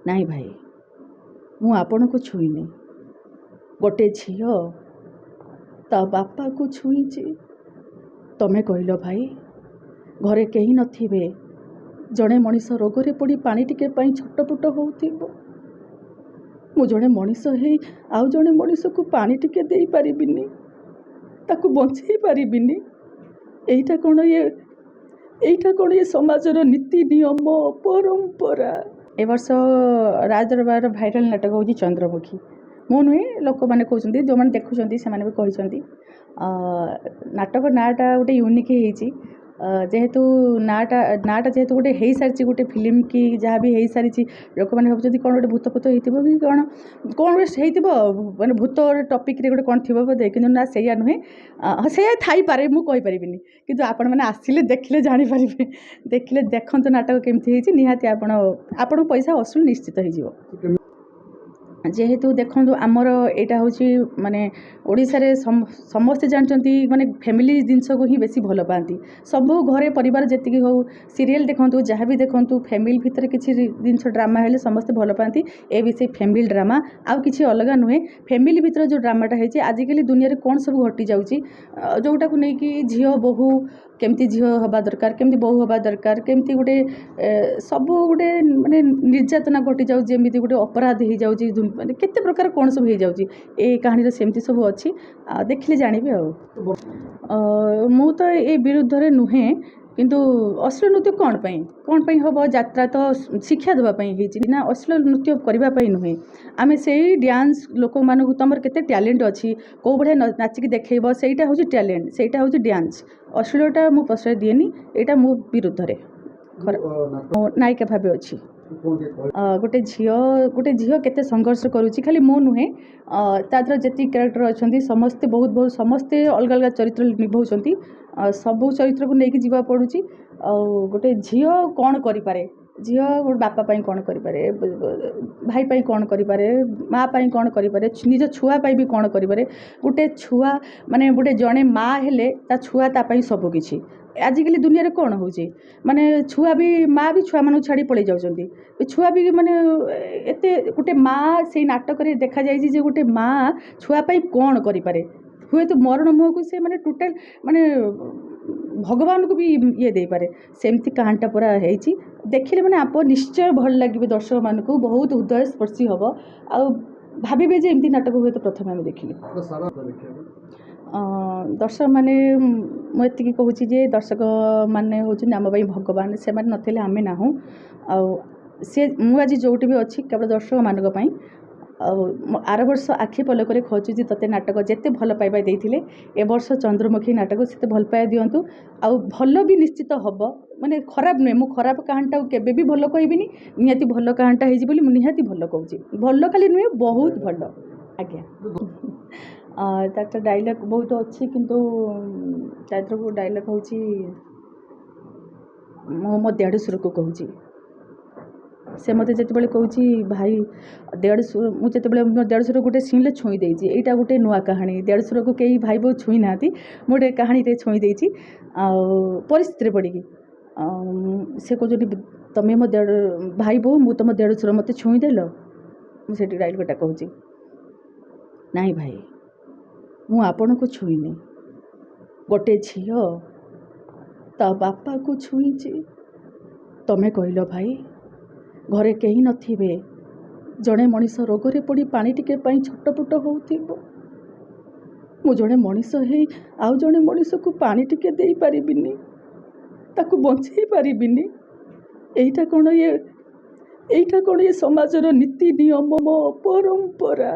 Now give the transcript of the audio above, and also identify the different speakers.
Speaker 1: ନାଇଁ ଭାଇ, ମୁଁ ଆପଣଙ୍କୁ ଛୁଇଁନି। ଗୋଟେ ଝିଅ ତା ବାପାକୁ ଛୁଇଁଛି। ତମେ କହିଲ ଭାଇ, ଘରେ କେହି ନଥିବେ, ଜଣେ ମଣିଷ ରୋଗରେ ପଡ଼ି ପାଣି ଟିକେ ପାଇଁ ଛଟପଟ ହେଉଥିବ। ମୁଁ ଜଣେ ମଣିଷ ହେଇ ଆଉ ଜଣେ ମଣିଷକୁ ପାଣି ଟିକେ ଦେଇପାରିବିନି, ତାକୁ ବଞ୍ଚେଇ ପାରିବିନି। ଏଇଟା କ'ଣ ଏ ସମାଜର ନୀତି ନିୟମ ପରମ୍ପରା? ଏ ବର୍ଷ ରାଜ ଦରବାରର ଭାଇରାଲ ନାଟକ ହେଉଛି ଚନ୍ଦ୍ରମୁଖୀ। ମୁଁ ନୁହେଁ, ଲୋକମାନେ କହୁଛନ୍ତି, ଯେଉଁମାନେ ଦେଖୁଛନ୍ତି ସେମାନେ ବି କହିଛନ୍ତି। ନାଟକ ନାଁଟା ଗୋଟେ ୟୁନିକ୍ ହେଇଛି, ଯେହେତୁ ନାଁଟା ଯେହେତୁ ଗୋଟେ ହେଇସାରିଛି, ଗୋଟେ ଫିଲ୍ମ କି ଯାହା ବି ହେଇସାରିଛି, ଲୋକମାନେ ଭାବୁଛନ୍ତି କ'ଣ ଗୋଟେ ଭୂତ ହେଇଥିବ କି କ'ଣ ଗୋଟେ ହେଇଥିବ, ମାନେ ଭୂତ ଟପିକ୍ରେ ଗୋଟେ କ'ଣ ଥିବ ବୋଧେ, କିନ୍ତୁ ନା, ସେଇଆ ନୁହେଁ। ସେଇଆ ଥାଇପାରେ, ମୁଁ କହିପାରିବିନି, କିନ୍ତୁ ଆପଣମାନେ ଆସିଲେ ଦେଖିଲେ ଜାଣିପାରିବେ। ଦେଖନ୍ତୁ ନାଟକ କେମିତି ହେଇଛି। ନିହାତି ଆପଣଙ୍କ ପଇସା ଅସୁଲ ନିଶ୍ଚିତ ହେଇଯିବ। ଯେହେତୁ ଦେଖନ୍ତୁ, ଆମର ଏଇଟା ହେଉଛି ମାନେ ଓଡ଼ିଶାରେ ସମସ୍ତେ ଜାଣିଛନ୍ତି, ମାନେ ଫ୍ୟାମିଲି ଜିନିଷକୁ ହିଁ ବେଶୀ ଭଲ ପାଆନ୍ତି। ସବୁ ଘରେ ପରିବାର ଯେତିକି ହଉ, ସିରିଏଲ୍ ଦେଖନ୍ତୁ, ଯାହା ବି ଦେଖନ୍ତୁ, ଫ୍ୟାମିଲି ଭିତରେ କିଛି ଜିନିଷ ଡ୍ରାମା ହେଲେ ସମସ୍ତେ ଭଲ ପାଆନ୍ତି। ଏ ବି ସେଇ ଫ୍ୟାମିଲି ଡ୍ରାମା, ଆଉ କିଛି ଅଲଗା ନୁହେଁ। ଫ୍ୟାମିଲି ଭିତରେ ଯେଉଁ ଡ୍ରାମାଟା ହେଇଛି, ଆଜିକାଲି ଦୁନିଆରେ କ'ଣ ସବୁ ଘଟିଯାଉଛି, ଯେଉଁଟାକୁ ନେଇକି ଝିଅ ବୋହୂ କେମିତି ଝିଅ ହେବା ଦରକାର, କେମିତି ବୋହୂ ହେବା ଦରକାର, କେମିତି ଗୋଟେ ସବୁ ଗୋଟେ ମାନେ ନିର୍ଯାତନା ଘଟିଯାଉଛି, ଯେମିତି ଗୋଟେ ଅପରାଧ ହେଇଯାଉଛି, ମାନେ କେତେ ପ୍ରକାର କ'ଣ ସବୁ ହେଇଯାଉଛି। ଏ କାହାଣୀରେ ସେମିତି ସବୁ ଅଛି, ଦେଖିଲେ ଜାଣିବେ। ଆଉ ମୁଁ ତ ଏ ବିରୁଦ୍ଧରେ ନୁହେଁ, କିନ୍ତୁ ଅଶ୍ଳୀଳ ନୃତ୍ୟ କ'ଣ ପାଇଁ ହେବ? ଯାତ୍ରା ତ ଶିକ୍ଷା ଦେବା ପାଇଁ ହେଇଛି ନା, ଅଶ୍ଳୀଳ ନୃତ୍ୟ କରିବା ପାଇଁ ନୁହେଁ। ଆମେ ସେଇ ଡ୍ୟାନ୍ସ ଲୋକମାନଙ୍କୁ, ତୁମର କେତେ ଟ୍ୟାଲେଣ୍ଟ ଅଛି, କେଉଁ ଭଳିଆ ନାଚିକି ଦେଖେଇବ, ସେଇଟା ହେଉଛି ଟ୍ୟାଲେଣ୍ଟ, ସେଇଟା ହେଉଛି ଡ୍ୟାନ୍ସ। ଅଶ୍ଳୀଳଟା ମୁଁ ପ୍ରଶ୍ରୟ ଦିଏନି, ଏଇଟା ମୋ ବିରୁଦ୍ଧରେ। ନାୟିକା ଭାବେ ଅଛି। ଗୋଟେ ଝିଅ କେତେ ସଂଘର୍ଷ କରୁଛି, ଖାଲି ମୁଁ ନୁହେଁ, ତା ଦେହରେ ଯେତିକି କ୍ୟାରେକ୍ଟର ଅଛନ୍ତି ସମସ୍ତେ ସମସ୍ତେ ଅଲଗା ଅଲଗା ଚରିତ୍ର ନିଭାଉଛନ୍ତି। ସବୁ ଚରିତ୍ରକୁ ନେଇକି ଯିବାକୁ ପଡ଼ୁଛି। ଆଉ ଗୋଟେ ଝିଅ କ'ଣ କରିପାରେ, ଝିଅ ଗୋଟେ ବାପା ପାଇଁ କ'ଣ କରିପାରେ, ଭାଇ ପାଇଁ କ'ଣ କରିପାରେ, ମା' ପାଇଁ କ'ଣ କରିପାରେ, ନିଜ ଛୁଆ ପାଇଁ ବି କ'ଣ କରିପାରେ। ଗୋଟେ ଛୁଆ ମାନେ ଗୋଟେ ଜଣେ ମା' ହେଲେ ତା ଛୁଆ ତା ପାଇଁ ସବୁକିଛି। ଆଜିକାଲି ଦୁନିଆରେ କ'ଣ ହେଉଛି, ମାନେ ଛୁଆ ବି, ମା' ବି ଛୁଆମାନଙ୍କୁ ଛାଡ଼ି ପଳେଇ ଯାଉଛନ୍ତି। ଛୁଆ ବି ମାନେ ଏତେ, ଗୋଟେ ମା' ସେଇ ନାଟକରେ ଦେଖାଯାଇଛି ଯେ ଗୋଟେ ମା' ଛୁଆ ପାଇଁ କ'ଣ କରିପାରେ। ହୁଏତ ମରଣ ମୁହଁକୁ ସେ ମାନେ ଟୋଟାଲ ମାନେ ଭଗବାନଙ୍କୁ ବି ଇଏ ଦେଇପାରେ। ସେମିତି କାହାଣୀଟା ପୁରା ହେଇଛି। ଦେଖିଲେ ମାନେ ଆପଣ ନିଶ୍ଚୟ ଭଲ ଲାଗିବେ, ଦର୍ଶକମାନଙ୍କୁ ବହୁତ ହୃଦୟସ୍ପର୍ଶୀ ହେବ। ଆଉ ଭାବିବେ ଯେ ଏମିତି ନାଟକ ହୁଏତ ପ୍ରଥମେ ଆମେ ଦେଖିଲୁ। ଦର୍ଶକମାନେ, ମୁଁ ଏତିକି କହୁଛି ଯେ ଦର୍ଶକମାନେ ହେଉଛନ୍ତି ଆମ ପାଇଁ ଭଗବାନ। ସେମାନେ ନଥିଲେ ଆମେ ନାହୁଁ। ଆଉ ମୁଁ ଆଜି ଯେଉଁଠି ବି ଅଛି କେବଳ ଦର୍ଶକମାନଙ୍କ ପାଇଁ। ଆଉ ଆର ବର୍ଷ ଆଖି ପଲକରେ ଖୋଜୁଛି ତୋତେ ନାଟକ ଯେତେ ଭଲ ପାଇବା ଦେଇଥିଲେ, ଏ ବର୍ଷ ଚନ୍ଦ୍ରମୁଖୀ ନାଟକ ସେତେ ଭଲ ପାଇବା ଦିଅନ୍ତୁ। ଆଉ ଭଲ ବି ନିଶ୍ଚିତ ହେବ, ମାନେ ଖରାପ ନୁହେଁ। ମୁଁ ଖରାପ କାହାଣୀଟାକୁ କେବେ ବି ଭଲ କହିବିନି। ନିହାତି ଭଲ କାହାଣୀଟା ହେଇଛି ବୋଲି ମୁଁ ନିହାତି ଭଲ କହୁଛି। ଭଲ ଖାଲି ନୁହେଁ, ବହୁତ ଭଲ। ଆଜ୍ଞା। ତାର ଡାଇଲଗ୍ ବହୁତ ଅଛି, କିନ୍ତୁ ତା ଦେହରୁ ଡାଇଲଗ୍ ହେଉଛି, ମୁଁ ମୋ ଦେଢ଼ଶୁରକୁ କହୁଛି। ସେ ମୋତେ ଯେତେବେଳେ କହୁଛି ଭାଇ ମୁଁ ଯେତେବେଳେ ମୋ ଦେଢ଼ଶୁର ଗୋଟେ ସିନ୍ରେ ଛୁଇଁ ଦେଇଛି। ଏଇଟା ଗୋଟେ ନୂଆ କାହାଣୀ। ଦେଢ଼ଶୁରକୁ କେହି ଭାଇ ବୋହୂ ଛୁଇଁ ନାହାନ୍ତି, ମୁଁ ଗୋଟେ କାହାଣୀରେ ଛୁଇଁ ଦେଇଛି। ଆଉ ପରିସ୍ଥିତିରେ ପଡ଼ିକି ସେ କହୁଛନ୍ତି, ତମେ ମୋ ଭାଇ ବୋହୂ, ମୁଁ ତମ ଦେଢ଼ଶୁର, ମୋତେ ଛୁଇଁ ଦେଲ। ମୁଁ ସେଠି ଡାଇଲଗ୍ଟା କହୁଛି, ନାଇଁ ଭାଇ, ମୁଁ ଆପଣଙ୍କୁ ଛୁଇଁନି। ଗୋଟେ ଝିଅ ତା ବାପାକୁ ଛୁଇଁଛି। ତମେ କହିଲ ଭାଇ, ଘରେ କେହି ନଥିବେ, ଜଣେ ମଣିଷ ରୋଗରେ ପଡ଼ି ପାଣି ଟିକେ ପାଇଁ ଛଟପଟ ହେଉଥିବ। ମୁଁ ଜଣେ ମଣିଷ ହେଇ ଆଉ ଜଣେ ମଣିଷକୁ ପାଣି ଟିକେ ଦେଇପାରିବିନି, ତାକୁ ବଞ୍ଚେଇ ପାରିବିନି। ଏଇଟା କ'ଣ ଏ ସମାଜର ନୀତି ନିୟମ ପରମ୍ପରା?